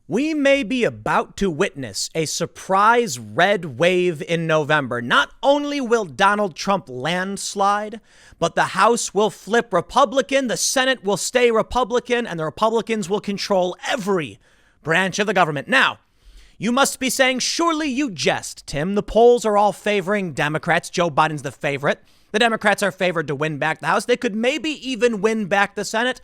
We may be about to witness a surprise red wave in November. Not only will Donald Trump landslide, but the House will flip Republican, the Senate will stay Republican, and the Republicans will control every branch of the government. Now, you must be saying, surely you jest, Tim. The polls are all favoring Democrats. Joe Biden's the favorite. The Democrats are favored to win back the House. They could maybe even win back the Senate.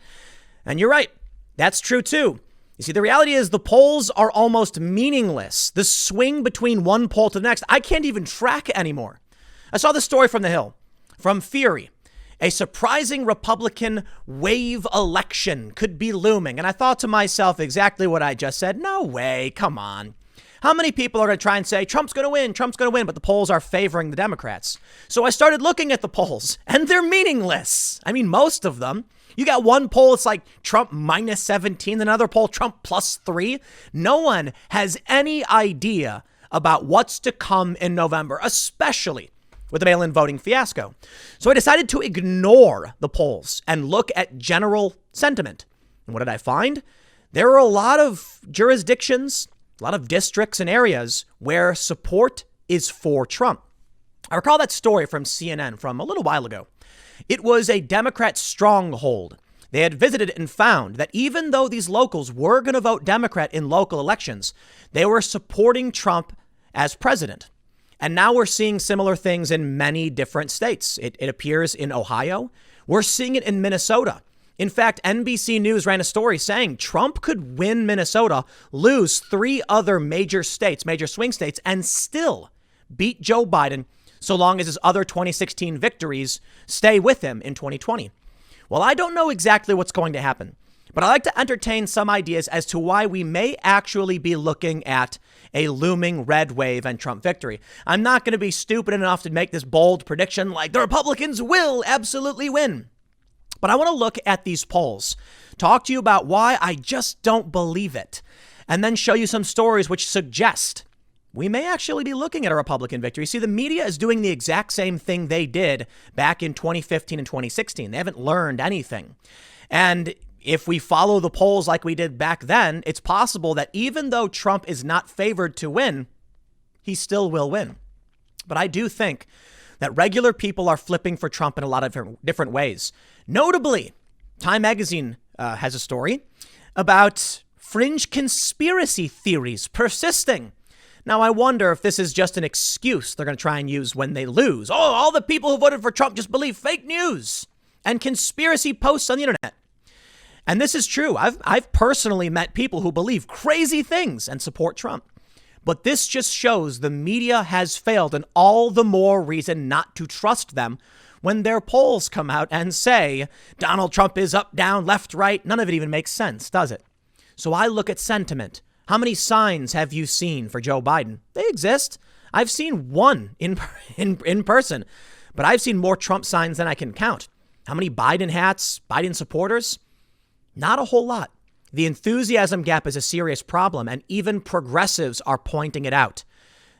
And you're right. That's true, too. You see, the reality is the polls are almost meaningless. The swing between one poll to the next, I can't even track anymore. I saw this story from The Hill, from Fury. A surprising Republican wave election could be looming. And I thought to myself exactly what I just said. No way. Come on. How many people are going to try and say Trump's going to win, but the polls are favoring the Democrats? So I started looking at the polls, and they're meaningless. I mean, most of them. You got one poll, it's like Trump minus 17, another poll, Trump plus 3. No one has any idea about what's to come in November, especially with the mail-in voting fiasco. So I decided to ignore the polls and look at general sentiment. And what did I find? There are a lot of jurisdictions, a lot of districts and areas where support is for Trump. I recall that story from CNN from a little while ago. It was a Democrat stronghold. They had visited and found that even though these locals were going to vote Democrat in local elections, they were supporting Trump as president. And now we're seeing similar things in many different states. It appears in Ohio. We're seeing it in Minnesota. In fact, NBC News ran a story saying Trump could win Minnesota, lose 3 other major states, major swing states, and still beat Joe Biden so long as his other 2016 victories stay with him in 2020. Well, I don't know exactly what's going to happen, but I like to entertain some ideas as to why we may actually be looking at a looming red wave and Trump victory. I'm not going to be stupid enough to make this bold prediction like the Republicans will absolutely win. But I want to look at these polls, talk to you about why I just don't believe it, and then show you some stories which suggest we may actually be looking at a Republican victory. See, the media is doing the exact same thing they did back in 2015 and 2016. They haven't learned anything. And if we follow the polls like we did back then, it's possible that even though Trump is not favored to win, he still will win. But I do think that regular people are flipping for Trump in a lot of different ways. Notably, Time Magazine has a story about fringe conspiracy theories persisting. Now, I wonder if this is just an excuse they're going to try and use when they lose. Oh, all the people who voted for Trump just believe fake news and conspiracy posts on the internet. And this is true. I've personally met people who believe crazy things and support Trump. But this just shows the media has failed, and all the more reason not to trust them when their polls come out and say Donald Trump is up, down, left, right. None of it even makes sense, does it? So I look at sentiment. How many signs have you seen for Joe Biden? They exist. I've seen one in person, but I've seen more Trump signs than I can count. How many Biden hats, Biden supporters? Not a whole lot. The enthusiasm gap is a serious problem, and even progressives are pointing it out.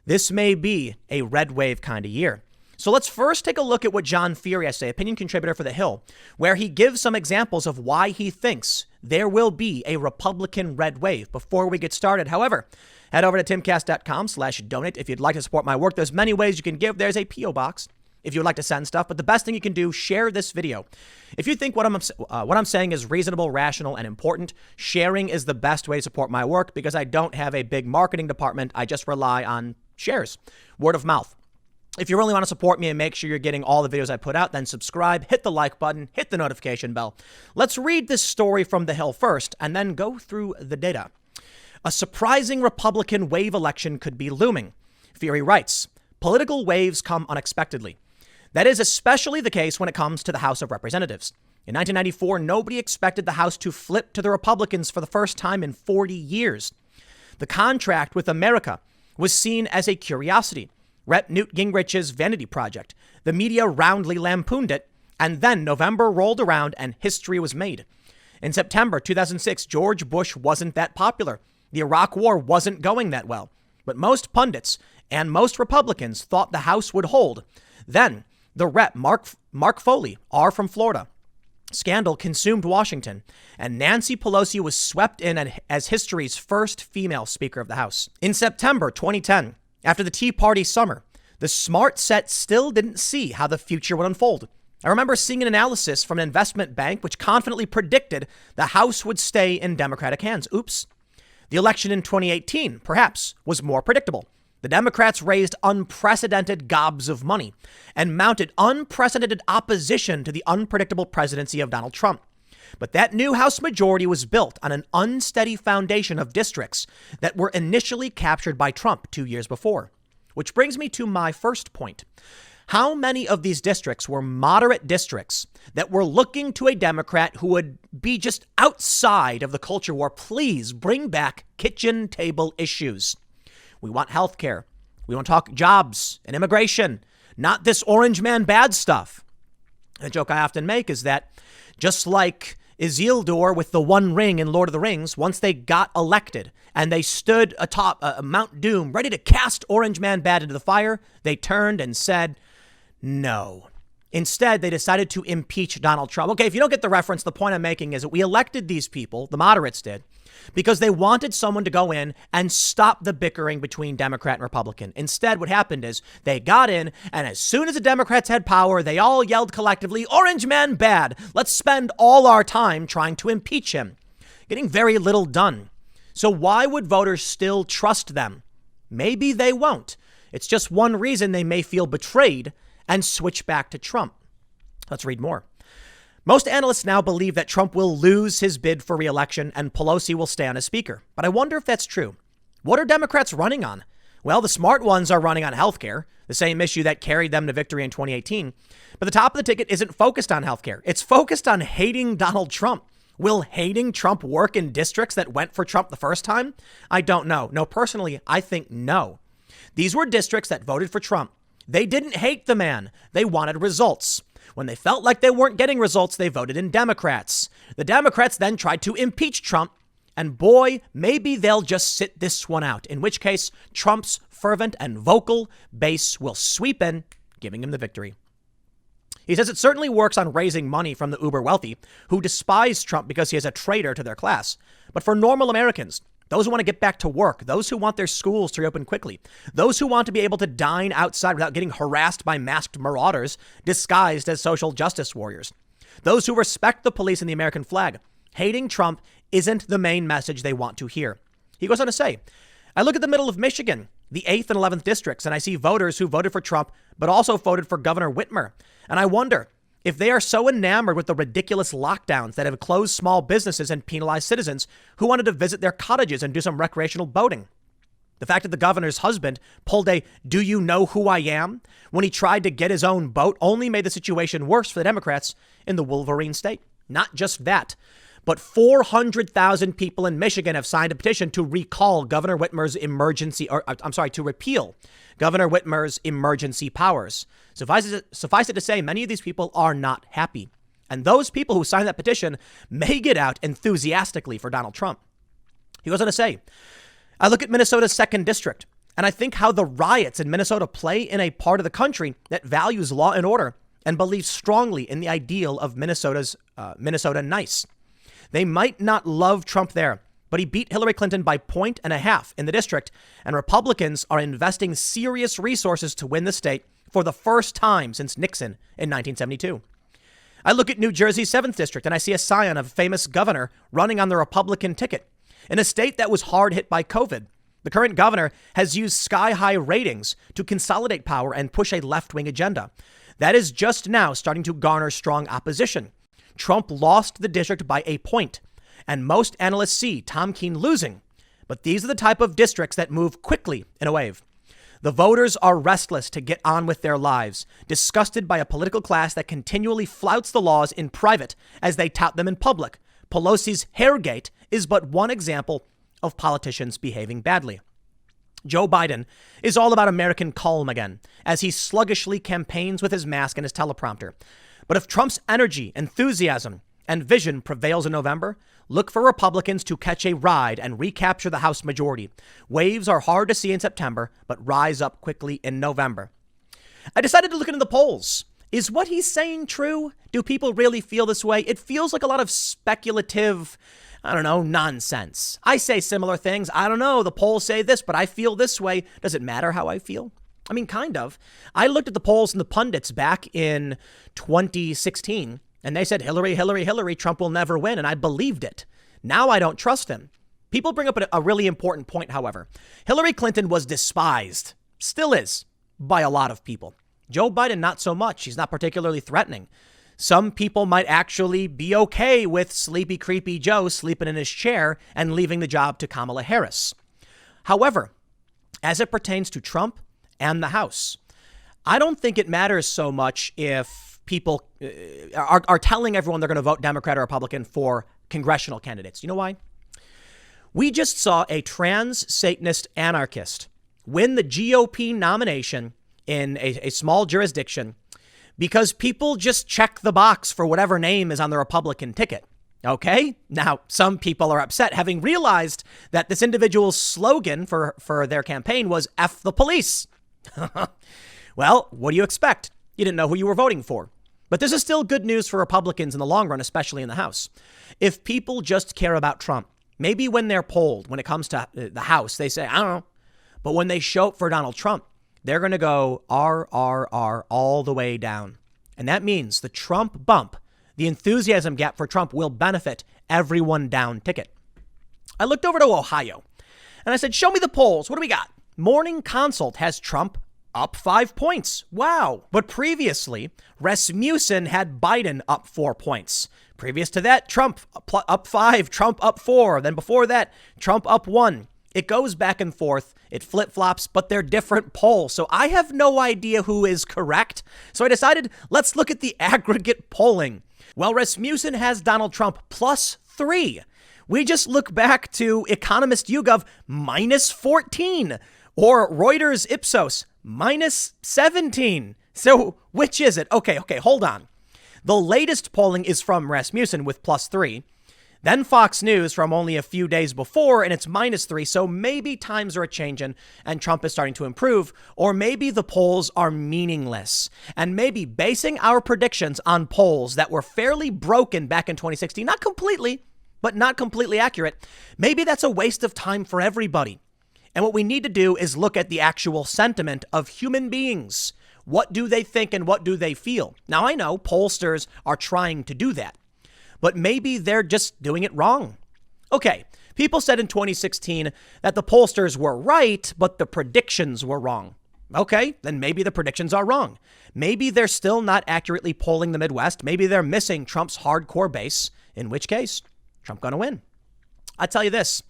This may be a red wave kind of year. So let's first take a look at what John Fury has to say, opinion contributor for The Hill, where he gives some examples of why he thinks there will be a Republican red wave. Before we get started, however, head over to timcast.com/donate if you'd like to support my work. There's many ways you can give. There's a P.O. box if you'd like to send stuff. But the best thing you can do, share this video. If you think what I'm saying is reasonable, rational, and important, sharing is the best way to support my work because I don't have a big marketing department. I just rely on shares, word of mouth. If you really want to support me and make sure you're getting all the videos I put out, then subscribe, hit the like button, hit the notification bell. Let's read this story from The Hill first and then go through the data. A surprising Republican wave election could be looming. Fury writes, political waves come unexpectedly. That is especially the case when it comes to the House of Representatives. In 1994, nobody expected the House to flip to the Republicans for the first time in 40 years. The contract with America was seen as a curiosity. Rep. Newt Gingrich's vanity project. The media roundly lampooned it, and then November rolled around and history was made. In September 2006, George Bush wasn't that popular. The Iraq War wasn't going that well. But most pundits and most Republicans thought the House would hold. Then the rep, Mark Foley, from Florida. Scandal consumed Washington, and Nancy Pelosi was swept in as history's first female Speaker of the House. In September 2010, after the Tea Party summer, the smart set still didn't see how the future would unfold. I remember seeing an analysis from an investment bank which confidently predicted the House would stay in Democratic hands. Oops. The election in 2018, perhaps, was more predictable. The Democrats raised unprecedented gobs of money and mounted unprecedented opposition to the unpredictable presidency of Donald Trump. But that new House majority was built on an unsteady foundation of districts that were initially captured by Trump 2 years before. Which brings me to my first point. How many of these districts were moderate districts that were looking to a Democrat who would be just outside of the culture war? Please bring back kitchen table issues. We want health care. We want to talk jobs and immigration, not this orange man bad stuff. The joke I often make is that just like Isildur with the One Ring in Lord of the Rings, once they got elected and they stood atop Mount Doom ready to cast Orange Man Bad into the fire, they turned and said, no. Instead, they decided to impeach Donald Trump. Okay, if you don't get the reference, the point I'm making is that we elected these people, the moderates did, because they wanted someone to go in and stop the bickering between Democrat and Republican. Instead, what happened is they got in, and as soon as the Democrats had power, they all yelled collectively, Orange Man bad. Let's spend all our time trying to impeach him. Getting very little done. So why would voters still trust them? Maybe they won't. It's just one reason they may feel betrayed and switch back to Trump. Let's read more. Most analysts now believe that Trump will lose his bid for re-election and Pelosi will stay on as speaker. But I wonder if that's true. What are Democrats running on? Well, the smart ones are running on healthcare, the same issue that carried them to victory in 2018. But the top of the ticket isn't focused on healthcare. It's focused on hating Donald Trump. Will hating Trump work in districts that went for Trump the first time? I don't know. No, personally, I think no. These were districts that voted for Trump. They didn't hate the man. They wanted results. When they felt like they weren't getting results, they voted in Democrats. The Democrats then tried to impeach Trump. And boy, maybe they'll just sit this one out, in which case Trump's fervent and vocal base will sweep in, giving him the victory. He says it certainly works on raising money from the uber wealthy who despise Trump because he is a traitor to their class. But for normal Americans, those who want to get back to work, those who want their schools to reopen quickly, those who want to be able to dine outside without getting harassed by masked marauders disguised as social justice warriors, those who respect the police and the American flag, hating Trump isn't the main message they want to hear. He goes on to say, I look at the middle of Michigan, the 8th and 11th districts, and I see voters who voted for Trump, but also voted for Governor Whitmer. And I wonder if they are so enamored with the ridiculous lockdowns that have closed small businesses and penalized citizens who wanted to visit their cottages and do some recreational boating. The fact that the governor's husband pulled a "do you know who I am" when he tried to get his own boat only made the situation worse for the Democrats in the Wolverine state. Not just that, but 400,000 people in Michigan have signed a petition to recall Governor Whitmer's to repeal Governor Whitmer's emergency powers. Suffice it to say, many of these people are not happy. And those people who signed that petition may get out enthusiastically for Donald Trump. He goes on to say, I look at Minnesota's 2nd district, and I think how the riots in Minnesota play in a part of the country that values law and order and believes strongly in the ideal of Minnesota nice. They might not love Trump there, but he beat Hillary Clinton by 1.5 points in the district, and Republicans are investing serious resources to win the state for the first time since Nixon in 1972. I look at New Jersey's 7th district, and I see a scion of a famous governor running on the Republican ticket in a state that was hard hit by COVID. The current governor has used sky-high ratings to consolidate power and push a left-wing agenda. That is just now starting to garner strong opposition. Trump lost the district by 1 point, and most analysts see Tom Keene losing. But these are the type of districts that move quickly in a wave. The voters are restless to get on with their lives, disgusted by a political class that continually flouts the laws in private as they tout them in public. Pelosi's Hairgate is but one example of politicians behaving badly. Joe Biden is all about American calm again, as he sluggishly campaigns with his mask and his teleprompter. But if Trump's energy, enthusiasm, and vision prevails in November, look for Republicans to catch a ride and recapture the House majority. Waves are hard to see in September, but rise up quickly in November. I decided to look into the polls. Is what he's saying true? Do people really feel this way? It feels like a lot of speculative, I don't know, nonsense. I say similar things. I don't know. The polls say this, but I feel this way. Does it matter how I feel? I mean, kind of. I looked at the polls and the pundits back in 2016, and they said Hillary, Hillary, Hillary, Trump will never win. And I believed it. Now I don't trust him. People bring up a really important point, however. Hillary Clinton was despised, still is, by a lot of people. Joe Biden, not so much. He's not particularly threatening. Some people might actually be okay with sleepy, creepy Joe sleeping in his chair and leaving the job to Kamala Harris. However, as it pertains to Trump and the House, I don't think it matters so much if people are telling everyone they're going to vote Democrat or Republican for congressional candidates. You know why? We just saw a trans Satanist anarchist win the GOP nomination in a small jurisdiction because people just check the box for whatever name is on the Republican ticket. Okay? Now, some people are upset having realized that this individual's slogan for their campaign was F the police. Well, what do you expect? You didn't know who you were voting for. But this is still good news for Republicans in the long run, especially in the House. If people just care about Trump, maybe when they're polled, when it comes to the House, they say, I don't know. But when they show up for Donald Trump, they're going to go RRR all the way down. And that means the Trump bump, the enthusiasm gap for Trump will benefit everyone down ticket. I looked over to Ohio and I said, show me the polls. What do we got? Morning Consult has Trump up 5 points. Wow. But previously, Rasmussen had Biden up 4 points. Previous to that, Trump up 5, Trump up 4. Then before that, Trump up 1. It goes back and forth. It flip-flops, but they're different polls. So I have no idea who is correct. So I decided, let's look at the aggregate polling. Well, Rasmussen has Donald Trump +3. We just look back to Economist YouGov -14 or Reuters Ipsos -17. So which is it? Okay, hold on. The latest polling is from Rasmussen with +3. Then Fox News from only a few days before, and it's -3. So maybe times are a-changing and Trump is starting to improve, or maybe the polls are meaningless. And maybe basing our predictions on polls that were fairly broken back in 2016, not completely, but not completely accurate, maybe that's a waste of time for everybody. And what we need to do is look at the actual sentiment of human beings. What do they think and what do they feel? Now, I know pollsters are trying to do that, but maybe they're just doing it wrong. Okay, people said in 2016 that the pollsters were right, but the predictions were wrong. Okay, then maybe the predictions are wrong. Maybe they're still not accurately polling the Midwest. Maybe they're missing Trump's hardcore base, in which case, Trump gonna win. I tell you this,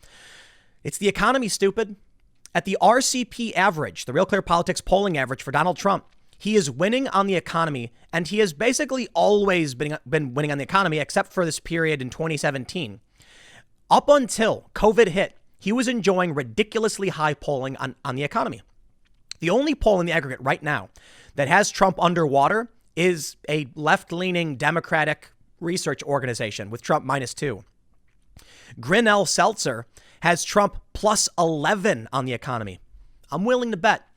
it's the economy, stupid. At the RCP average, the Real Clear Politics polling average for Donald Trump, he is winning on the economy, and he has basically always been winning on the economy, except for this period in 2017. Up until COVID hit, he was enjoying ridiculously high polling on the economy. The only poll in the aggregate right now that has Trump underwater is a left-leaning Democratic research organization with Trump -2. Grinnell Seltzer has Trump +11 on the economy. I'm willing to bet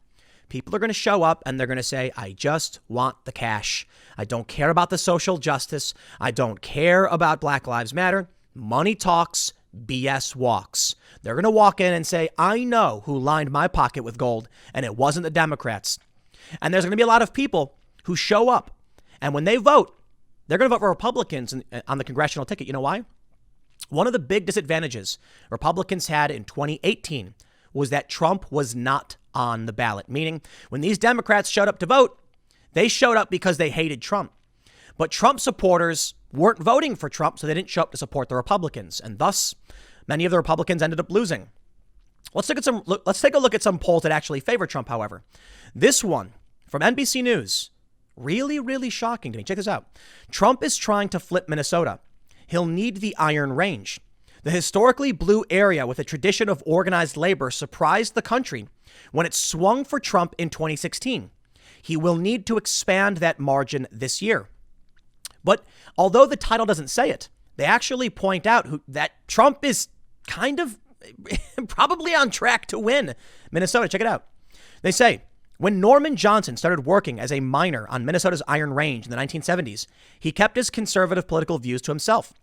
people are going to show up and they're going to say, I just want the cash. I don't care about the social justice. I don't care about Black Lives Matter. Money talks, BS walks. They're going to walk in and say, I know who lined my pocket with gold, and it wasn't the Democrats. And there's going to be a lot of people who show up, and when they vote, they're going to vote for Republicans on the congressional ticket. You know why? One of the big disadvantages Republicans had in 2018 was that Trump was not on the ballot, meaning when these Democrats showed up to vote, they showed up because they hated Trump. But Trump supporters weren't voting for Trump, so they didn't show up to support the Republicans. And thus, many of the Republicans ended up losing. Let's take a look at some polls that actually favor Trump, however. This one from NBC News, really, really shocking to me. Check this out. Trump is trying to flip Minnesota. He'll need the Iron Range. The historically blue area with a tradition of organized labor surprised the country when it swung for Trump in 2016. He will need to expand that margin this year. But although the title doesn't say it, they actually point out that Trump is kind of probably on track to win Minnesota. Check it out. They say When Norman Johnson started working as a miner on Minnesota's Iron Range in the 1970s, he kept his conservative political views to himself.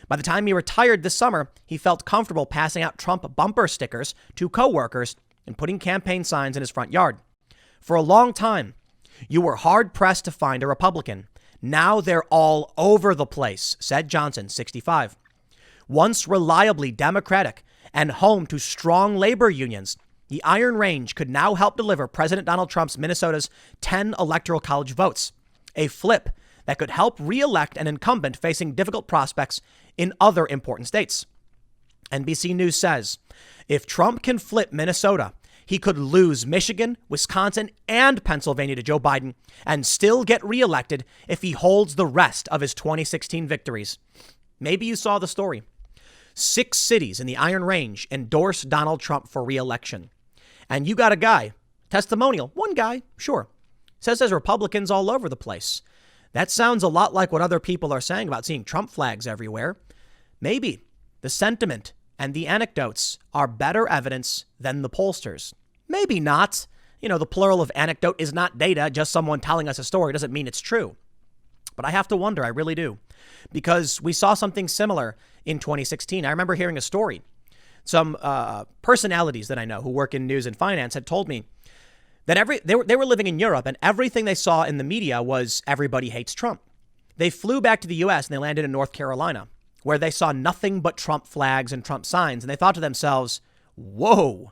By the time he retired this summer, he felt comfortable passing out Trump bumper stickers to coworkers and putting campaign signs in his front yard. For a long time, you were hard-pressed to find a Republican. Now they're all over the place, said Johnson, 65. Once reliably Democratic and home to strong labor unions, the Iron Range could now help deliver President Donald Trump's Minnesota's 10 electoral college votes, a flip that could help re-elect an incumbent facing difficult prospects in other important states. NBC News says, if Trump can flip Minnesota, he could lose Michigan, Wisconsin, and Pennsylvania to Joe Biden and still get reelected if he holds the rest of his 2016 victories. Maybe you saw the story. 6 cities in the Iron Range endorsed Donald Trump for re-election. And you got a guy, testimonial, one guy, sure, says there's Republicans all over the place. That sounds a lot like what other people are saying about seeing Trump flags everywhere. Maybe the sentiment and the anecdotes are better evidence than the pollsters. Maybe not. You know, the plural of anecdote is not data. Just someone telling us a story doesn't mean it's true. But I have to wonder, I really do, because we saw something similar in 2016. I remember hearing a story. Some personalities that I know who work in news and finance had told me that they were living in Europe and everything they saw in the media was everybody hates Trump. They flew back to the U.S. and they landed in North Carolina, where they saw nothing but Trump flags and Trump signs. And they thought to themselves, whoa,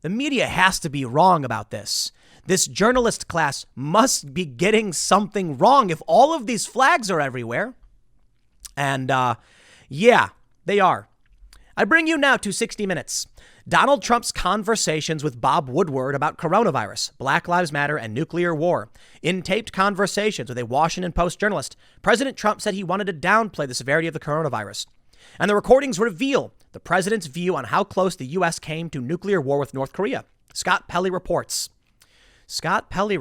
the media has to be wrong about this. This journalist class must be getting something wrong if all of these flags are everywhere. And yeah, they are. I bring you now to 60 Minutes. Donald Trump's conversations with Bob Woodward about coronavirus, Black Lives Matter, and nuclear war. In taped conversations with a Washington Post journalist, President Trump said he wanted to downplay the severity of the coronavirus. And the recordings reveal the president's view on how close the U.S. came to nuclear war with North Korea. Scott Pelley reports. Scott Pelley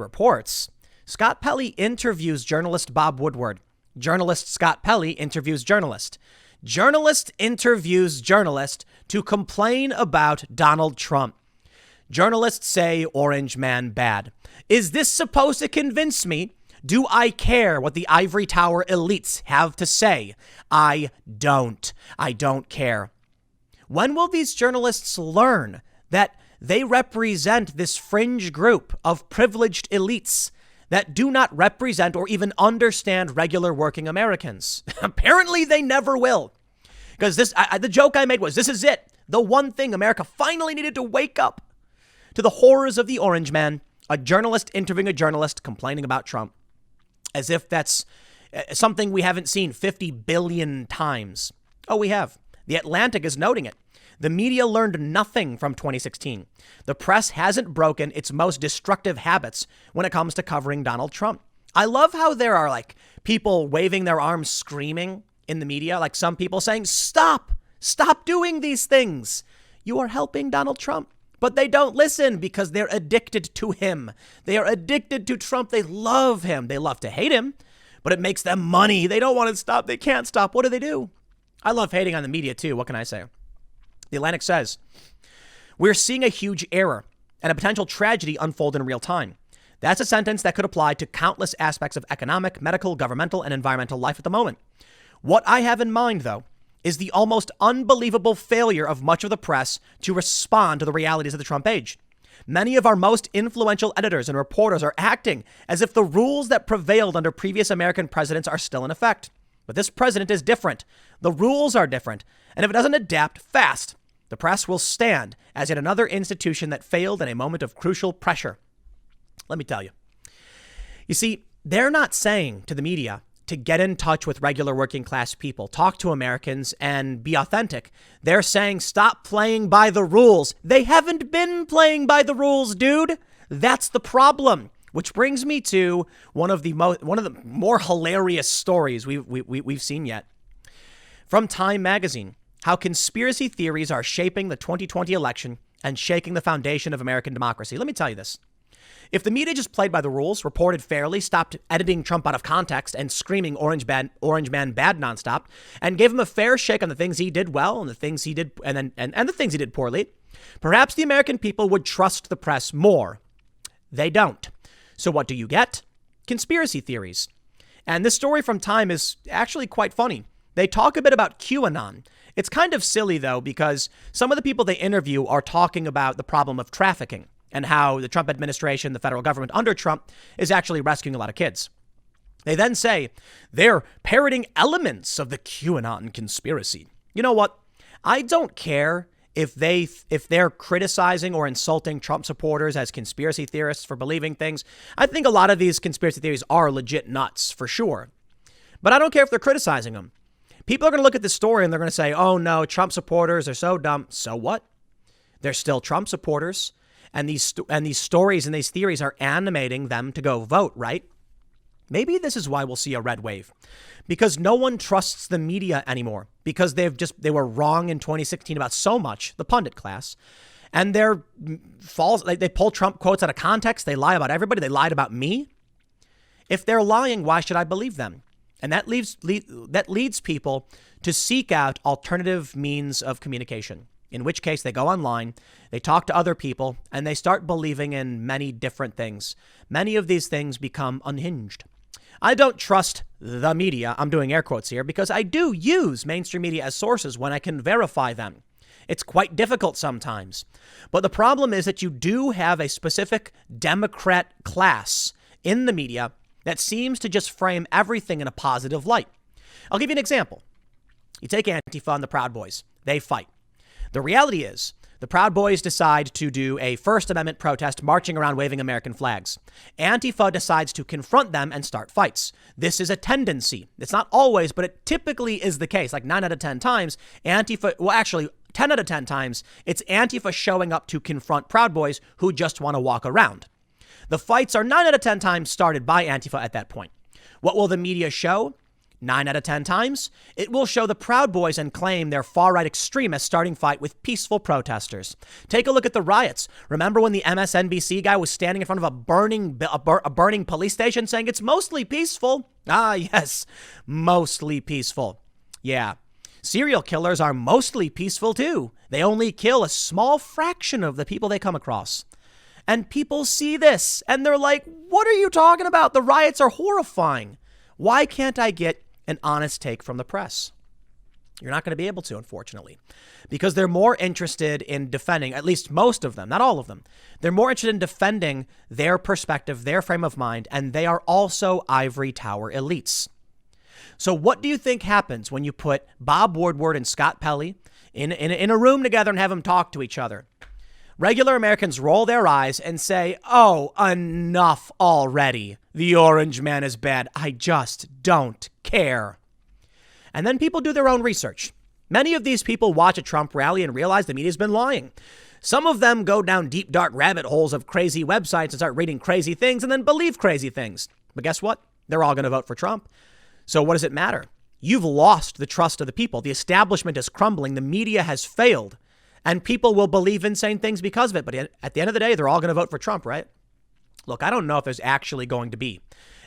interviews journalist Bob Woodward. Journalist Scott Pelley interviews journalist. Journalist interviews journalist to complain about Donald Trump. Journalists say Orange Man bad. Is this supposed to convince me? Do I care what the ivory tower elites have to say? I don't. I don't care. When will these journalists learn that they represent this fringe group of privileged elites that do not represent or even understand regular working Americans? Apparently they never will. Because the joke I made was, this is it. The one thing America finally needed to wake up to the horrors of the Orange Man, a journalist interviewing a journalist complaining about Trump, as if that's something we haven't seen 50 billion times. Oh, we have. The Atlantic is noting it. The media learned nothing from 2016. The press hasn't broken its most destructive habits when it comes to covering Donald Trump. I love how there are like people waving their arms screaming in the media, like some people saying, stop doing these things. You are helping Donald Trump. But they don't listen because they're addicted to him. They are addicted to Trump. They love him. They love to hate him, but it makes them money. They don't want to stop. They can't stop. What do? I love hating on the media too. What can I say? The Atlantic says, we're seeing a huge error and a potential tragedy unfold in real time. That's a sentence that could apply to countless aspects of economic, medical, governmental, and environmental life at the moment. What I have in mind, though, is the almost unbelievable failure of much of the press to respond to the realities of the Trump age. Many of our most influential editors and reporters are acting as if the rules that prevailed under previous American presidents are still in effect. But this president is different. The rules are different. And if it doesn't adapt fast, the press will stand as yet another institution that failed in a moment of crucial pressure. Let me tell you. You see, they're not saying to the media to get in touch with regular working class people, talk to Americans and be authentic. They're saying stop playing by the rules. They haven't been playing by the rules, dude. That's the problem. Which brings me to one of the more hilarious stories we've seen yet. From Time magazine, how conspiracy theories are shaping the 2020 election and shaking the foundation of American democracy. Let me tell you this. If the media just played by the rules, reported fairly, stopped editing Trump out of context and screaming Orange Man bad nonstop, and gave him a fair shake on the things he did well and the things he did and the things he did poorly, perhaps the American people would trust the press more. They don't. So what do you get? Conspiracy theories. And this story from Time is actually quite funny. They talk a bit about QAnon. It's kind of silly, though, because some of the people they interview are talking about the problem of trafficking and how the Trump administration, the federal government under Trump, is actually rescuing a lot of kids. They then say they're parroting elements of the QAnon conspiracy. You know what? I don't care if they're criticizing or insulting Trump supporters as conspiracy theorists for believing things. I think a lot of these conspiracy theories are legit nuts, for sure. But I don't care if they're criticizing them. People are going to look at this story and they're going to say, oh, no, Trump supporters are so dumb. So what? They're still Trump supporters. And these stories and these theories are animating them to go vote, right? Maybe this is why we'll see a red wave, because no one trusts the media anymore, because they were wrong in 2016 about so much, the pundit class, and they're false. They pull Trump quotes out of context. They lie about everybody. They lied about me. If they're lying, why should I believe them? And that leads people to seek out alternative means of communication, in which case they go online, they talk to other people, and they start believing in many different things. Many of these things become unhinged. I don't trust the media. I'm doing air quotes here because I do use mainstream media as sources when I can verify them. It's quite difficult sometimes. But the problem is that you do have a specific Democrat class in the media that seems to just frame everything in a positive light. I'll give you an example. You take Antifa and the Proud Boys. They fight. The reality is the Proud Boys decide to do a First Amendment protest marching around waving American flags. Antifa decides to confront them and start fights. This is a tendency. It's not always, but it typically is the case. Like 9 out of 10 times, 10 out of 10 times, it's Antifa showing up to confront Proud Boys who just want to walk around. The fights are 9 out of 10 times started by Antifa at that point. What will the media show? 9 out of 10 times, it will show the Proud Boys and claim they're far-right extremists starting fight with peaceful protesters. Take a look at the riots. Remember when the MSNBC guy was standing in front of a burning police station saying it's mostly peaceful? Ah, yes, mostly peaceful. Yeah. Serial killers are mostly peaceful too. They only kill a small fraction of the people they come across. And people see this and they're like, what are you talking about? The riots are horrifying. Why can't I get an honest take from the press? You're not going to be able to, unfortunately, because they're more interested in defending, at least most of them, not all of them. They're more interested in defending their perspective, their frame of mind, and they are also ivory tower elites. So what do you think happens when you put Bob Woodward and Scott Pelley in a room together and have them talk to each other? Regular Americans roll their eyes and say, oh, enough already. The orange man is bad. I just don't care. And then people do their own research. Many of these people watch a Trump rally and realize the media's been lying. Some of them go down deep, dark rabbit holes of crazy websites and start reading crazy things and then believe crazy things. But guess what? They're all going to vote for Trump. So what does it matter? You've lost the trust of the people. The establishment is crumbling. The media has failed. And people will believe insane things because of it. But at the end of the day, they're all going to vote for Trump, right? Look, I don't know if there's actually going to be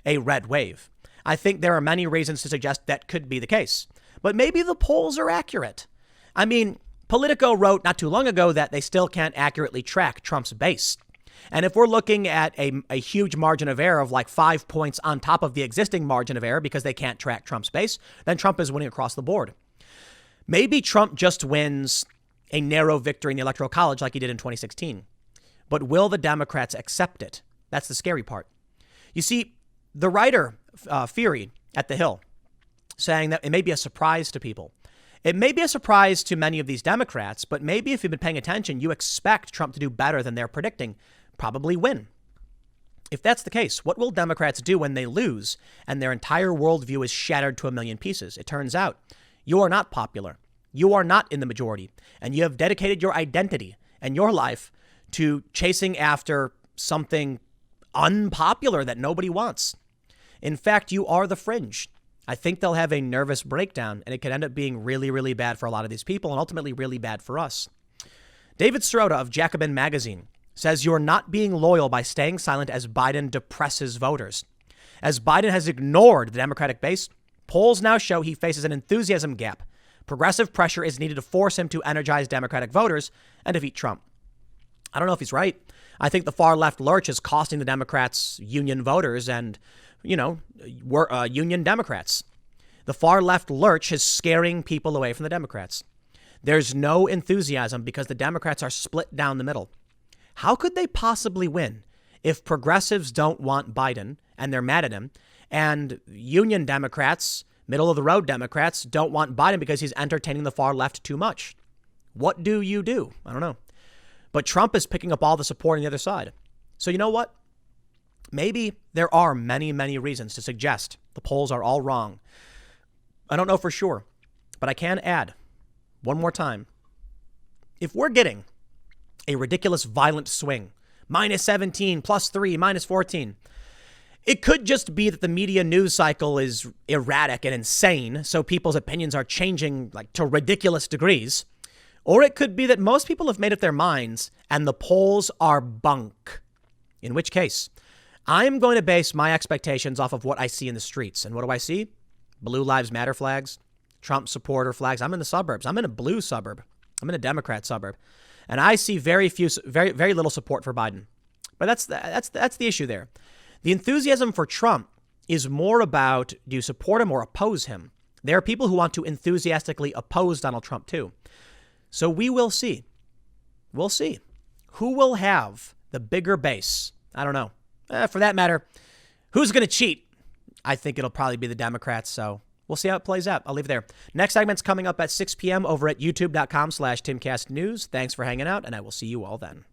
a red wave. I think there are many reasons to suggest that could be the case. But maybe the polls are accurate. I mean, Politico wrote not too long ago that they still can't accurately track Trump's base. And if we're looking at a huge margin of error of like 5 points on top of the existing margin of error because they can't track Trump's base, then Trump is winning across the board. Maybe Trump just wins a narrow victory in the Electoral College like he did in 2016. But will the Democrats accept it? That's the scary part. You see, the writer, Fury at The Hill, saying that it may be a surprise to people. It may be a surprise to many of these Democrats, but maybe if you've been paying attention, you expect Trump to do better than they're predicting, probably win. If that's the case, what will Democrats do when they lose and their entire worldview is shattered to a million pieces? It turns out you are not popular. You are not in the majority, and you have dedicated your identity and your life to chasing after something unpopular that nobody wants. In fact, you are the fringe. I think they'll have a nervous breakdown, and it could end up being really, really bad for a lot of these people and ultimately really bad for us. David Sirota of Jacobin Magazine says you're not being loyal by staying silent as Biden depresses voters. As Biden has ignored the Democratic base, polls now show he faces an enthusiasm gap. Progressive pressure is needed to force him to energize Democratic voters and defeat Trump. I don't know if he's right. I think the far left lurch is costing the Democrats union voters and, union Democrats. The far left lurch is scaring people away from the Democrats. There's no enthusiasm because the Democrats are split down the middle. How could they possibly win if progressives don't want Biden and they're mad at him, and union Democrats, middle of the road Democrats, don't want Biden because he's entertaining the far left too much? What do you do? I don't know. But Trump is picking up all the support on the other side. So you know what? Maybe there are many, many reasons to suggest the polls are all wrong. I don't know for sure, but I can add one more time. If we're getting a ridiculous violent swing, -17, +3, -14, it could just be that the media news cycle is erratic and insane, so people's opinions are changing like to ridiculous degrees. Or it could be that most people have made up their minds and the polls are bunk. In which case, I'm going to base my expectations off of what I see in the streets. And what do I see? Blue Lives Matter flags, Trump supporter flags. I'm in the suburbs. I'm in a blue suburb. I'm in a Democrat suburb. And I see very little support for Biden. But that's the issue there. The enthusiasm for Trump is more about, do you support him or oppose him? There are people who want to enthusiastically oppose Donald Trump too. So we will see. We'll see. Who will have the bigger base? I don't know. For that matter, who's going to cheat? I think it'll probably be the Democrats. So we'll see how it plays out. I'll leave it there. Next segment's coming up at 6 p.m. over at youtube.com/TimCastNews. Thanks for hanging out, and I will see you all then.